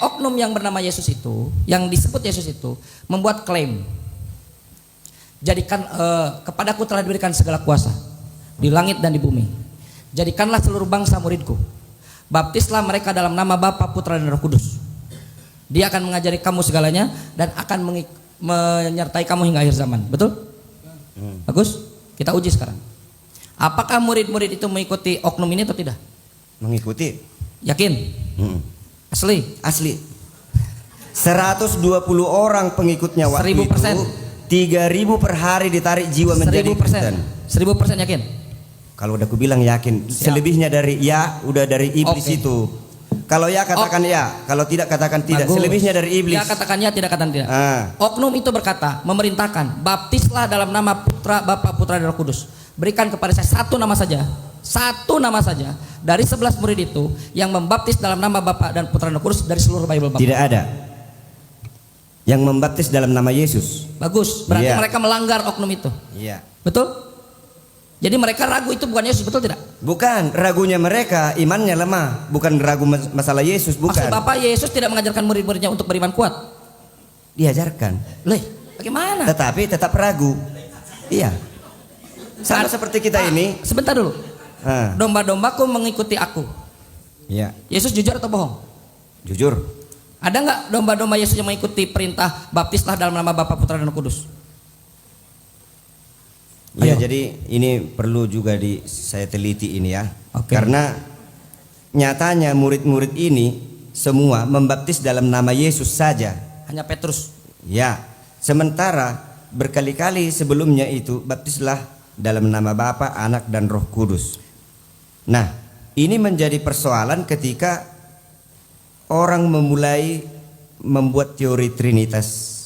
Oknum yang bernama Yesus itu, yang disebut Yesus itu, membuat klaim. Jadikan kepadaku telah diberikan segala kuasa di langit dan di bumi. Jadikanlah seluruh bangsa muridku. Baptislah mereka dalam nama Bapa, Putra dan Roh Kudus. Dia akan mengajari kamu segalanya dan akan menyertai kamu hingga akhir zaman. Betul? Bagus? Kita uji sekarang. Apakah murid-murid itu mengikuti oknum ini atau tidak? Mengikuti. Yakin? Asli? Asli. 120 orang pengikutnya waktu 1000%. itu. 3.000 per hari ditarik jiwa menjadi 1000%. Kristen. 1000% yakin? Kalau udah aku bilang yakin, selebihnya dari ya udah dari iblis Oke. itu. Kalau ya katakan ya, kalau tidak katakan tidak. Bagus. Selebihnya dari iblis. Ya katakan ya, tidak katakan tidak. Ah. Oknum itu berkata, memerintahkan, baptislah dalam nama Putra, Bapa, Putra dan Roh Kudus. Berikan kepada saya satu nama saja. Satu nama saja dari 11 murid itu yang membaptis dalam nama Bapa dan Putra dan Roh Kudus dari seluruh Bible Bapak. Tidak ada yang membaptis dalam nama Yesus. Bagus, berarti Iya. mereka melanggar oknum itu. Iya. Betul? Jadi mereka ragu itu bukan Yesus, betul tidak? Bukan, ragunya mereka imannya lemah, bukan ragu masalah Yesus, Maksud bukan. Bapak Yesus tidak mengajarkan murid-muridnya untuk beriman kuat. Diajarkan, Leh, bagaimana? tetapi tetap ragu. Iya. Sama seperti kita ini. Sebentar dulu. Ah, Domba-dombaku mengikuti aku. iya, Yesus jujur atau bohong? jujur. Ada nggak domba-domba Yesus yang mengikuti perintah baptislah dalam nama Bapa, Putra dan Roh Kudus? Ya, Ayo. jadi ini perlu juga saya teliti ini ya. Oke. Karena nyatanya murid-murid ini semua membaptis dalam nama Yesus saja. Hanya Petrus. Ya, sementara berkali-kali sebelumnya itu baptislah dalam nama Bapa, Anak dan Roh Kudus. Nah, ini menjadi persoalan ketika orang memulai membuat teori Trinitas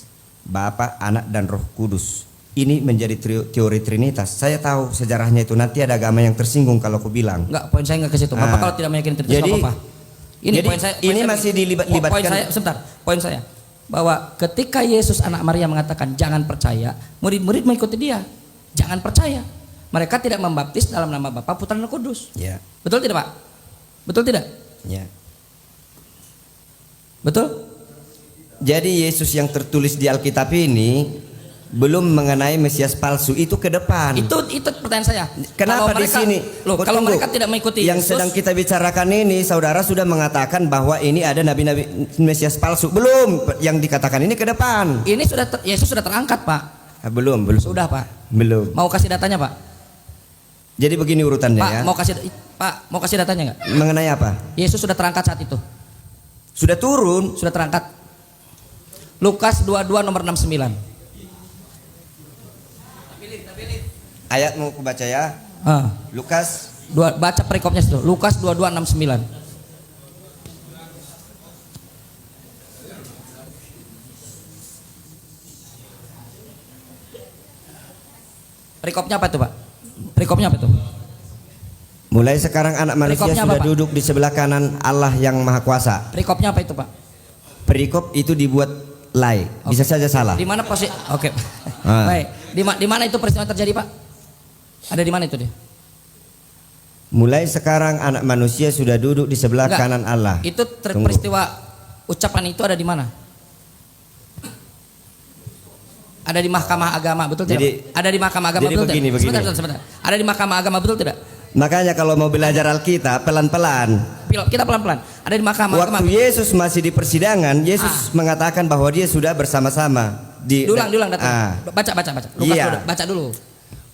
Bapa, Anak dan Roh Kudus. Ini menjadi teori Trinitas. Saya tahu sejarahnya itu, nanti ada agama yang tersinggung kalau aku bilang. Enggak, poin saya enggak ke situ. Bapak Ah. kalau tidak meyakini Trinitas Jadi- apa-apa. Ini jadi poin saya. ini masih dilibatkan. Poin saya, sebentar. Poin saya bahwa ketika Yesus anak Maria mengatakan jangan percaya, murid-murid mengikuti dia. Jangan percaya. Mereka tidak membaptis dalam nama Bapa, Putra dan Roh Kudus. Ya, Betul tidak, Pak? Betul tidak? ya. Betul? Jadi Yesus yang tertulis di Alkitab ini belum mengenai Mesias palsu, itu ke depan. Itu pertanyaan saya. Kenapa Kalau di mereka- sini? Loh, kalau Tunggu. mereka tidak mengikuti yang Yesus, sedang kita bicarakan ini, saudara sudah mengatakan bahwa ini ada nabi-nabi Mesias palsu. Belum, yang dikatakan ini ke depan. ini sudah Yesus sudah terangkat, Pak. Belum. Sudah, Pak. Belum. Mau kasih datanya, Pak? Jadi begini urutannya Pak, ya. mau kasih datanya nggak? Mengenai apa? Yesus sudah terangkat saat itu. Sudah turun. Sudah terangkat. Lukas 22 nomor 69. Ayat mau aku baca ya. Ah, Lukas baca perikopnya situ. Lukas 22 69. Perikopnya apa itu, Pak? Perikopnya apa itu? mulai sekarang anak manusia Perikopnya sudah apa, Pak? duduk di sebelah kanan Allah yang Maha Kuasa. Perikopnya apa itu, Pak? Perikop itu dibuat lay. Bisa saja salah. Di mana posisi? Oke. Ah. Baik. Di mana itu peristiwa terjadi, Pak? Ada di mana itu dia? Mulai sekarang anak manusia sudah duduk di sebelah Enggak. kanan Allah. Itu Tunggu. peristiwa ucapan itu ada di mana? Ada di Mahkamah Agama, betul tidak? Jadi- Ada di Mahkamah Agama, jadi betul begini, tidak? begini. Sebentar. Ada di Mahkamah Agama, betul tidak? Makanya kalau mau belajar Alkitab pelan-pelan. Kita pelan-pelan. Ada di Mahkamah Agama. Waktu Yesus masih di persidangan, Yesus mengatakan bahwa dia sudah bersama-sama di Diulang Ah. datang. Baca. Lukas Iya. dulu, baca dulu.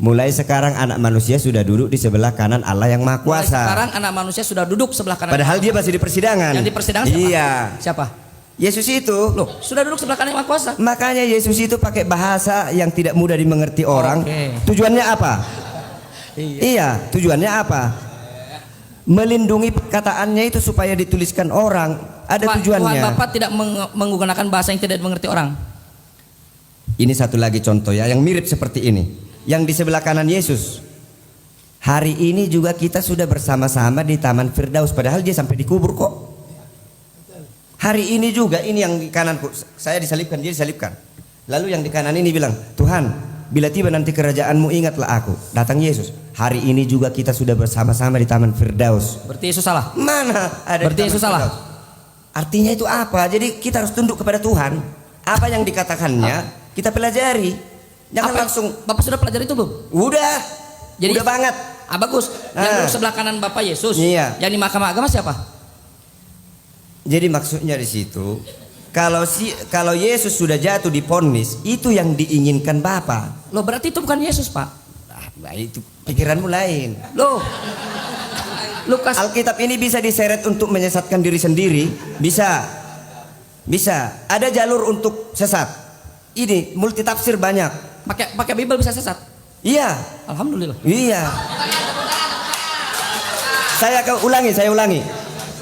Mulai sekarang anak manusia sudah duduk di sebelah kanan Allah yang Maha Mulai Kuasa. sekarang anak manusia sudah duduk sebelah kanan. Padahal dia masih di persidangan. Yang di persidangan siapa? Iya. Siapa? Yesus itu. Loh, sudah duduk sebelah kanan yang Maha Kuasa. Makanya Yesus itu pakai bahasa yang tidak mudah dimengerti orang. Oke. Tujuannya apa? Iya, tujuannya apa? Melindungi perkataannya itu supaya dituliskan orang. Ada tujuannya. Tuhan Bapak tidak menggunakan bahasa yang tidak dimengerti orang. Ini satu lagi contoh ya yang mirip seperti ini. Yang di sebelah kanan Yesus. Hari ini juga kita sudah bersama-sama di Taman Firdaus, padahal dia sampai dikubur kok. Hari ini juga ini yang di kananku, saya disalibkan, dia disalibkan. Lalu yang di kanan ini bilang, Tuhan, bila tiba nanti kerajaanmu ingatlah aku. Datang Yesus. Hari ini juga kita sudah bersama-sama di Taman Firdaus. Berarti Yesus salah. Mana ada di Berarti Taman Yesus salah. Firdaus? Artinya itu apa? Jadi kita harus tunduk kepada Tuhan. Apa yang dikatakannya kita pelajari. Jangan Apa- langsung Bapak sudah pelajari itu belum? udah. Jadi- udah banget. Ah, bagus. Yang Ah. duduk sebelah kanan Bapak Yesus. Iya. Yang di Mahkamah Agama siapa? Jadi maksudnya di situ kalau Yesus sudah jatuh di vonis, itu yang diinginkan Bapa. Loh, berarti itu bukan Yesus, Pak. Nah, itu pikiranmu lain. Loh. Lukas Alkitab ini bisa diseret untuk menyesatkan diri sendiri, bisa. Bisa. Ada jalur untuk sesat. Ini multi tafsir banyak. pakai Bible bisa sesat. Iya. Alhamdulillah. Iya. Saya ulangi.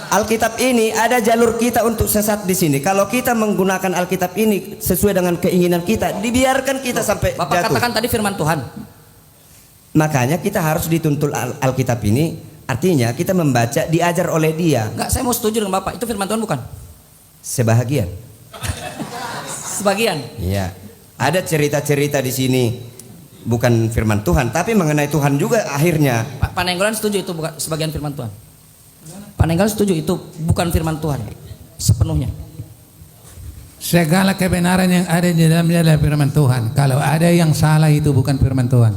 Alkitab ini ada jalur kita untuk sesat di sini. Kalau kita menggunakan Alkitab ini sesuai dengan keinginan kita, dibiarkan kita sampai Bapak jatuh. katakan tadi firman Tuhan. Makanya kita harus dituntut Alkitab ini. Artinya kita membaca, diajar oleh dia. Enggak, saya mau setuju dengan Bapak. Itu firman Tuhan bukan? Sebahagian. Sebagian. Iya. Ada cerita-cerita di sini bukan firman Tuhan, tapi mengenai Tuhan juga akhirnya. Pak Panenggolan setuju itu bukan sebagian firman Tuhan. Panenggolan setuju itu bukan firman Tuhan sepenuhnya. Segala kebenaran yang ada di dalamnya adalah firman Tuhan. Kalau ada yang salah itu bukan firman Tuhan.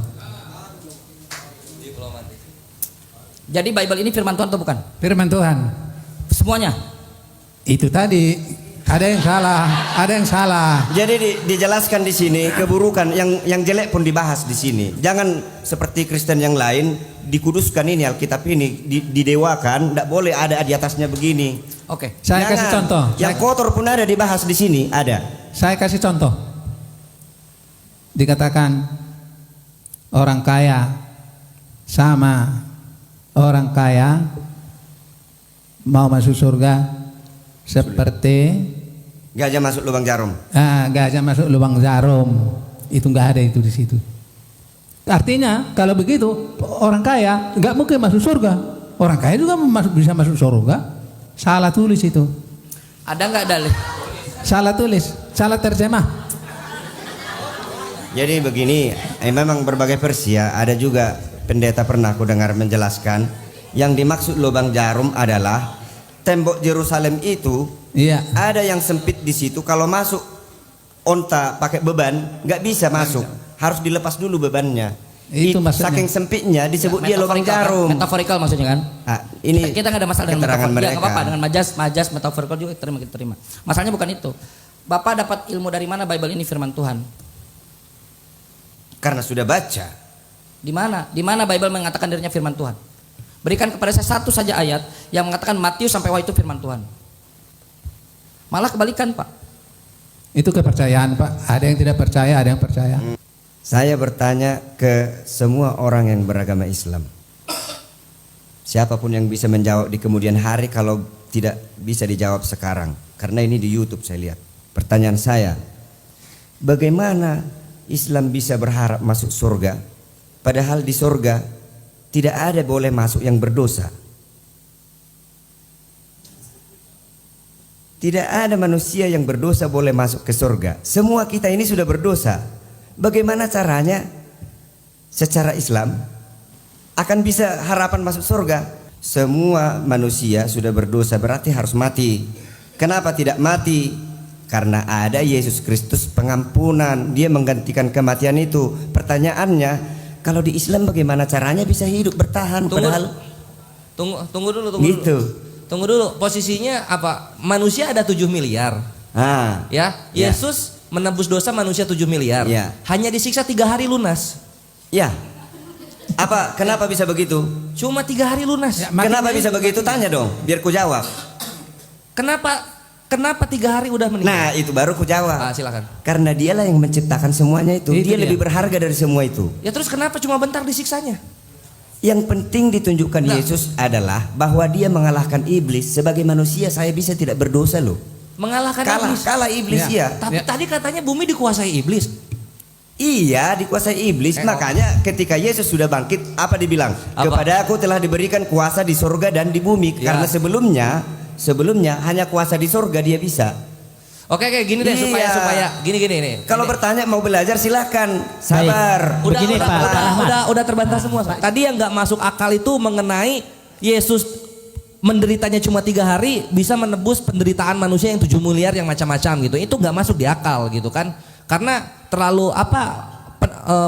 Jadi Bible ini firman Tuhan atau bukan? Firman Tuhan. Semuanya. Itu tadi ada yang salah. Jadi dijelaskan di sini keburukan yang jelek pun dibahas di sini. Jangan seperti Kristen yang lain dikuduskan ini Alkitab ini didewakan, tidak boleh ada di atasnya begini. Oke. Saya kasih contoh. Yang kotor pun ada dibahas di sini, ada. Saya kasih contoh. Dikatakan orang kaya sama orang kaya mau masuk surga seperti Gajah masuk lubang jarum. gajah masuk lubang jarum. Itu nggak ada itu di situ. Artinya kalau begitu orang kaya nggak mungkin masuk surga. Orang kaya juga bisa masuk surga. Salah tulis itu. Ada nggak dalil? Salah tulis. Salah terjemah. Jadi begini, memang berbagai versi ya. Ada juga pendeta pernah aku dengar menjelaskan yang dimaksud lubang jarum adalah tembok Yerusalem itu. Iya. Ada yang sempit di situ. Kalau masuk onta pakai beban nggak bisa masuk. Harus dilepas dulu bebannya. Itu maksudnya. Saking sempitnya disebut dia lubang jarum. Metaforikal maksudnya kan? Ini Kita nggak ada masalah dengan keterangan metafor. Ya, mereka. nggak apa-apa dengan majas metaforikal juga kita terima. Masalahnya bukan itu. Bapak dapat ilmu dari mana Bible ini firman Tuhan? Karena sudah baca. Di mana? Di mana Bible mengatakan dirinya firman Tuhan? Berikan kepada saya satu saja ayat yang mengatakan Matius sampai Wahyu itu firman Tuhan. Malah kebalikan, Pak. Itu kepercayaan, Pak. Ada yang tidak percaya, ada yang percaya. Saya bertanya ke semua orang yang beragama Islam. Siapapun yang bisa menjawab di kemudian hari kalau tidak bisa dijawab sekarang. Karena ini di YouTube saya lihat. Pertanyaan saya, bagaimana Islam bisa berharap masuk surga? Padahal di surga tidak ada boleh masuk yang berdosa. Tidak ada manusia yang berdosa boleh masuk ke surga. Semua kita ini sudah berdosa. Bagaimana caranya secara Islam akan bisa harapan masuk surga? Semua manusia sudah berdosa berarti harus mati. Kenapa tidak mati? Karena ada Yesus Kristus pengampunan. Dia menggantikan kematian itu. Pertanyaannya, kalau di Islam bagaimana caranya bisa hidup bertahan? Tunggu dulu. Gitu. Tunggu dulu. Posisinya apa? Manusia ada 7 miliar. Ya, Yesus menebus dosa manusia 7 miliar. Ya. Hanya disiksa 3 hari lunas. Ya. Apa? Kenapa bisa begitu? Cuma 3 hari lunas. Ya, Kenapa bisa begitu? Tanya dong, biar ku jawab. Kenapa 3 hari udah meninggal? Nah, itu baru ku jawab. Silakan. Karena dialah yang menciptakan semuanya itu. Itu Dia dia. lebih berharga dari semua itu. Ya terus kenapa cuma bentar disiksanya? Yang penting ditunjukkan Yesus adalah bahwa dia mengalahkan iblis. Sebagai manusia saya bisa tidak berdosa loh. Mengalahkan iblis. Kalah iblis ya. Tapi tadi katanya bumi dikuasai iblis. Iya, dikuasai iblis. Makanya ketika Yesus sudah bangkit, apa dibilang? Apa? Kepada aku telah diberikan kuasa di surga dan di bumi. Ya. Karena sebelumnya hanya kuasa di surga dia bisa. Oke, kayak gini deh Iya. supaya gini nih. Kalau bertanya mau belajar silakan. Sabar. Begini, Pak. Udah terbantah semua. Tadi yang nggak masuk akal itu mengenai Yesus menderitanya cuma 3 hari bisa menebus penderitaan manusia yang 7 miliar yang macam-macam gitu. Itu nggak masuk di akal gitu kan? Karena terlalu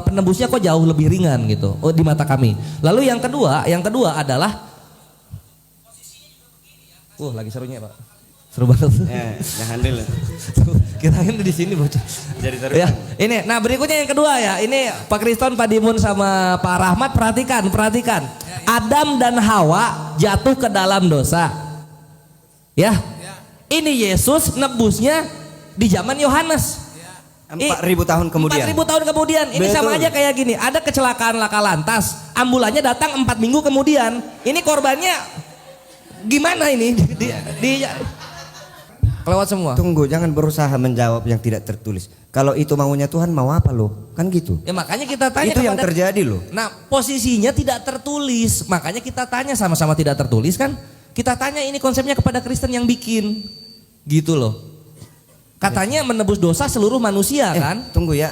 penebusnya kok jauh lebih ringan gitu. Oh, di mata kami. Lalu yang kedua adalah lagi serunya, Pak. Seru banget. Jangan dulu. Kirain di sini bocah. Jadi seru. Ya, ini. Nah, berikutnya yang kedua ya. Ini Pak Kriston, Pak Dimun sama Pak Rahmat perhatikan. Adam dan Hawa jatuh ke dalam dosa. Ya. Ini Yesus nebusnya di zaman Yohanes. 4.000 tahun kemudian. 4.000 tahun kemudian. Ini Betul. sama aja kayak gini. Ada kecelakaan laka lantas. Ambulannya datang 4 minggu kemudian. Ini korbannya gimana ini? Kelewat semua. Tunggu, jangan berusaha menjawab yang tidak tertulis. Kalau itu maunya Tuhan, mau apa lo? Kan gitu. Ya makanya kita tanya Itu yang kepada- terjadi loh. Nah, posisinya tidak tertulis. Makanya kita tanya, sama-sama tidak tertulis kan. Kita tanya ini konsepnya kepada Kristen yang bikin. Gitu loh. Katanya menebus dosa seluruh manusia kan. Tunggu ya.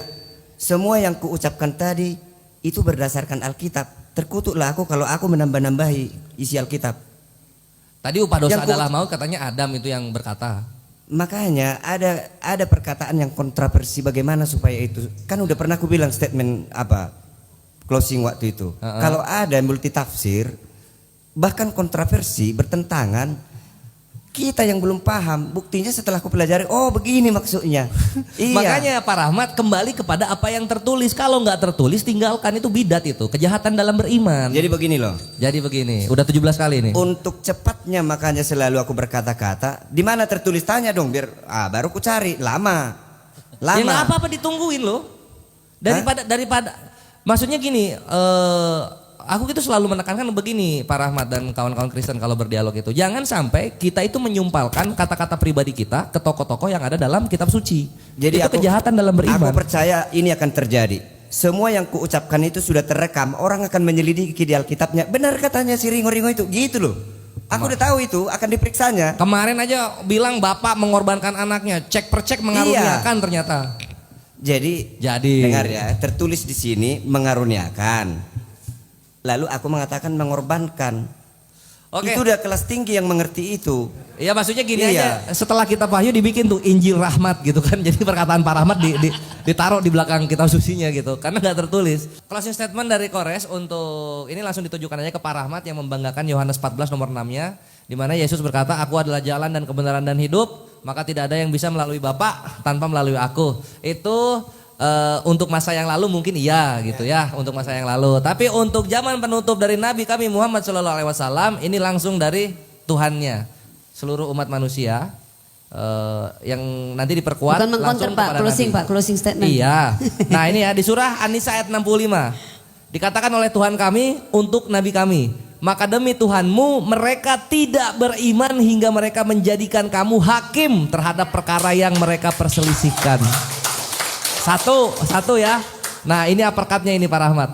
Semua yang kuucapkan tadi itu berdasarkan Alkitab. Terkutuklah aku kalau aku menambah-nambahi isi Alkitab. Tadi upah dosa Yang adalah maut, katanya Adam itu yang berkata. Makanya ada perkataan yang kontroversi bagaimana supaya itu. Kan udah pernah aku bilang statement closing waktu itu. Kalau ada multitafsir bahkan kontroversi bertentangan, kita yang belum paham, buktinya setelah aku pelajari, oh begini maksudnya. Iya. Makanya Pak Rahmat kembali kepada apa yang tertulis. Kalau nggak tertulis tinggalkan, itu bidat, itu kejahatan dalam beriman. Jadi begini loh. Jadi begini, udah 17 kali ini. Untuk cepatnya makanya selalu aku berkata-kata, di mana tertulis, tanya dong biar baru ku cari. Lama. Ya nggak apa-apa, ditungguin loh. Daripada maksudnya gini, aku gitu selalu menekankan begini Pak Rahmat dan kawan-kawan Kristen kalau berdialog itu. Jangan sampai kita itu menyumpalkan kata-kata pribadi kita ke tokoh-tokoh yang ada dalam kitab suci. Jadi itu kejahatan dalam beriman. Aku percaya ini akan terjadi. Semua yang kuucapkan itu sudah terekam. Orang akan menyelidiki di Alkitabnya. Benar katanya si Ringo-Ringo itu, gitu loh. Aku udah tahu itu akan diperiksanya. Kemarin aja bilang bapak mengorbankan anaknya, cek per cek mengaruniakan ternyata. Jadi dengar ya, tertulis di sini mengaruniakan. Lalu aku mengatakan mengorbankan. Oke. Itu udah kelas tinggi yang mengerti itu. Ya maksudnya gini Iya. aja, setelah kitab Wahyu dibikin tuh Injil Rahmat gitu kan. Jadi perkataan Pak Rahmat ditaruh di belakang kitab sucinya gitu. Karena nggak tertulis. Closing statement dari Kores untuk ini langsung ditujukan aja ke Pak Rahmat yang membanggakan Yohanes 14 nomor 6-nya. Di mana Yesus berkata, aku adalah jalan dan kebenaran dan hidup. Maka tidak ada yang bisa melalui Bapa tanpa melalui aku. Itu untuk masa yang lalu mungkin iya gitu ya, untuk masa yang lalu. Tapi untuk zaman penutup dari Nabi kami Muhammad SAW, ini langsung dari Tuhannya. Seluruh umat manusia yang nanti diperkuat Bukan mengkonter langsung Pak, kepada closing Nabi. Pak, closing statement. Iya. Nah ini ya di surah An-Nisa ayat 65. Dikatakan oleh Tuhan kami untuk Nabi kami. Maka demi Tuhanmu mereka tidak beriman hingga mereka menjadikan kamu hakim terhadap perkara yang mereka perselisihkan. Satu ya. Nah ini uppercutnya ini Pak Rahmat.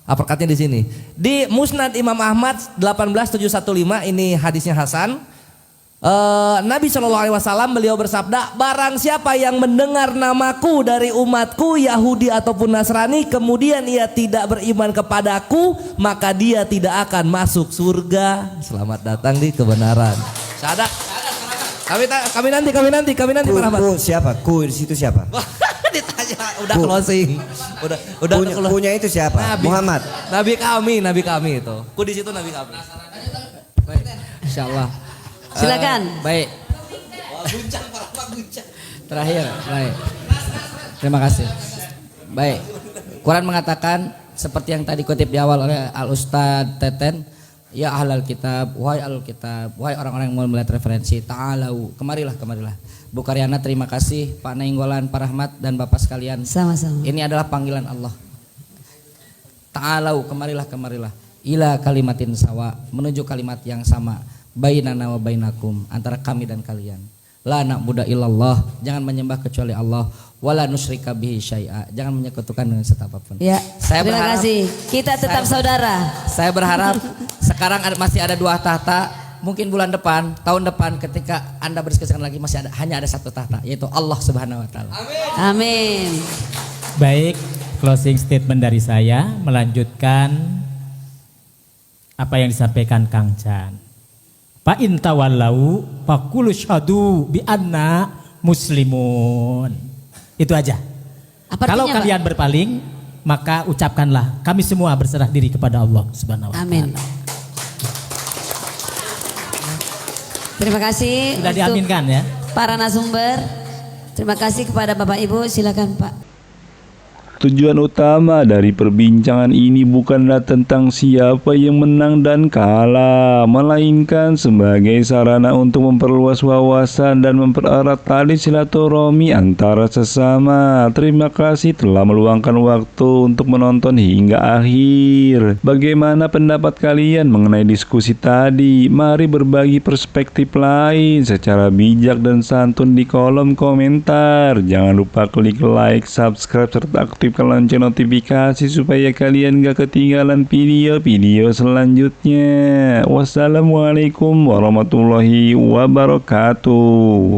Uppercutnya di sini. Di Musnad Imam Ahmad 18715 ini hadisnya Hasan. Nabi SAW beliau bersabda, barang siapa yang mendengar namaku dari umatku Yahudi ataupun Nasrani kemudian ia tidak beriman kepadaku, maka dia tidak akan masuk surga. Selamat datang di kebenaran. Syahadat. Kami nanti Pak Rahmat. Ku siapa? Ku di situ siapa? Ditanya udah closing. Udah Punya itu siapa? Muhammad. Nabi kami itu. Ku di situ Nabi kami. Baik, insyaallah. Silakan. Baik. Guncang Pak Rahmat, guncang. Terakhir, baik. Terima kasih. Baik. Quran mengatakan seperti yang tadi kutip di awal oleh Al Ustadz Teten, ya ahlal kitab, wahai ahlul kitab, wahai orang-orang yang mau melihat referensi, ta'alau, kemarilah. Bu Karyana, terima kasih, Pak Nainggolan, Pak Rahmat dan Bapak sekalian. Sama-sama. Ini adalah panggilan Allah. Ta'alau, kemarilah. Ila kalimatin sawa, menuju kalimat yang sama. Bainana wa bainakum, antara kami dan kalian. La na'budu illallah, jangan menyembah kecuali Allah. Wala nusyrika bihi syai'a, jangan menyekutukan dengan apapun. Ya, Saya terima berharap- kasih. Kita tetap saudara. Saya berharap sekarang masih ada 2 tahta. Mungkin bulan depan, tahun depan ketika Anda berdiskusikan lagi hanya ada 1 tahta, yaitu Allah Subhanahu wa taala. Amin. Baik, closing statement dari saya melanjutkan apa yang disampaikan Kang Chan. Fa in tawallau faqulu syhadu bi anna muslimun. Itu aja. Apa Kalau artinya, Pak? kalian berpaling, maka ucapkanlah kami semua berserah diri kepada Allah Subhanahu wa taala. Amin. Terima kasih Sudah untuk diaminkan ya. para narasumber. Terima kasih kepada Bapak Ibu, silakan Pak. Tujuan utama dari perbincangan ini bukanlah tentang siapa yang menang dan kalah, melainkan sebagai sarana untuk memperluas wawasan dan mempererat tali silaturahmi antara sesama. Terima kasih telah meluangkan waktu untuk menonton hingga akhir. Bagaimana pendapat kalian mengenai diskusi tadi? Mari berbagi perspektif lain secara bijak dan santun di kolom komentar. Jangan lupa klik like, subscribe, serta aktifkan lonceng notifikasi supaya kalian gak ketinggalan video-video selanjutnya. Wassalamualaikum warahmatullahi wabarakatuh.